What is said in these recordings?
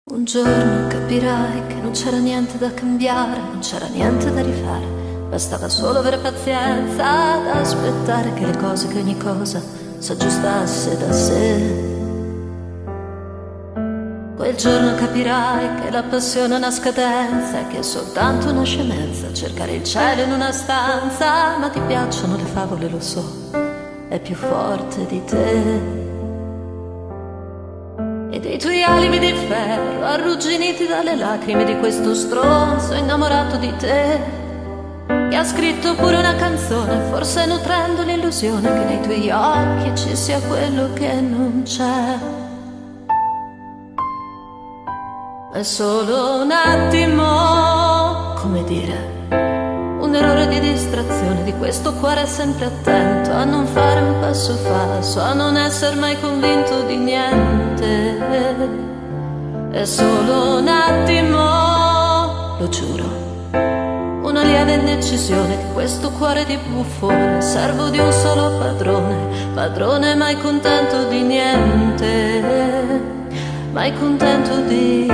Un giorno capirai che non c'era niente da cambiare, non c'era niente da rifare, bastava solo avere pazienza ad aspettare che le cose, che ogni cosa s'aggiustasse da sé. Quel giorno capirai che la passione è una scadenza e che è soltanto una scemenza cercare il cielo in una stanza, ma ti piacciono le favole, lo so, è più forte di te. E dei tuoi alibi di ferro, arrugginiti dalle lacrime di questo stronzo innamorato di te, che ha scritto pure una canzone, forse nutrendo l'illusione che nei tuoi occhi ci sia quello che non c'è. È solo un attimo, come dire, un errore di distrazione di questo cuore sempre attento a non fare un passo falso, a non essere mai convinto di niente. È solo un attimo, lo giuro, una lieve indecisione di questo cuore di buffone, servo di un solo padrone, padrone mai contento di niente, mai contento di...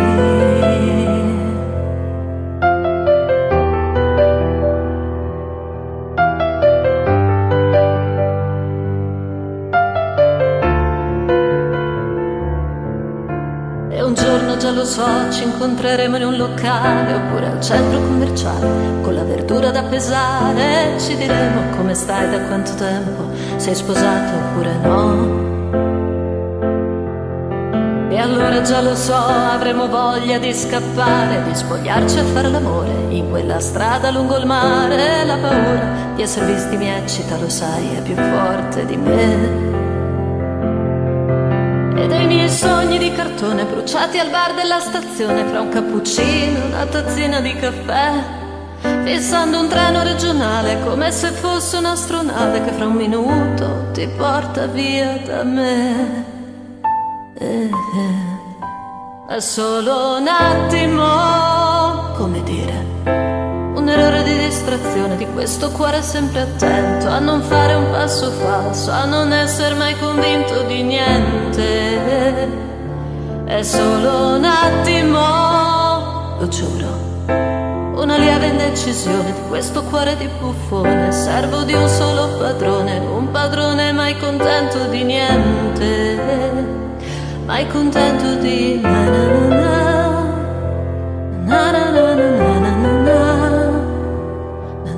E un giorno, già lo so, ci incontreremo in un locale oppure al centro commerciale, con la verdura da pesare ci diremo come stai, da quanto tempo, sei sposato oppure no. E allora, già lo so, avremo voglia di scappare, di spogliarci a fare l'amore in quella strada lungo il mare. La paura di essere visti mi eccita, lo sai, è più forte di me. E dei miei sogni di cartone bruciati al bar della stazione, fra un cappuccino e una tazzina di caffè, fissando un treno regionale come se fosse un'astronave che fra un minuto ti porta via da me. È solo un attimo, come dire, un errore di distrazione di questo cuore sempre attento a non fare un passo falso, a non essere mai convinto di niente. È solo un attimo, lo giuro, una lieve indecisione di questo cuore di buffone, servo di un solo padrone, un padrone mai contento di niente, mai contento di na na na na na na na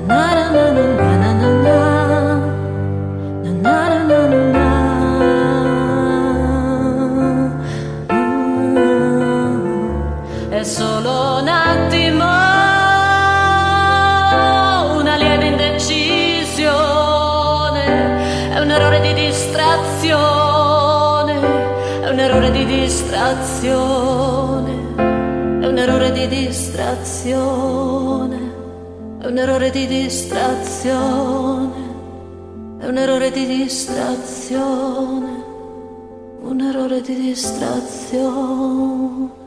na na na. È solo un attimo, una lieve indecisione, è un errore di distrazione, è un errore di distrazione, è un errore di distrazione, è un errore di distrazione, è un errore di distrazione, un errore di distrazione.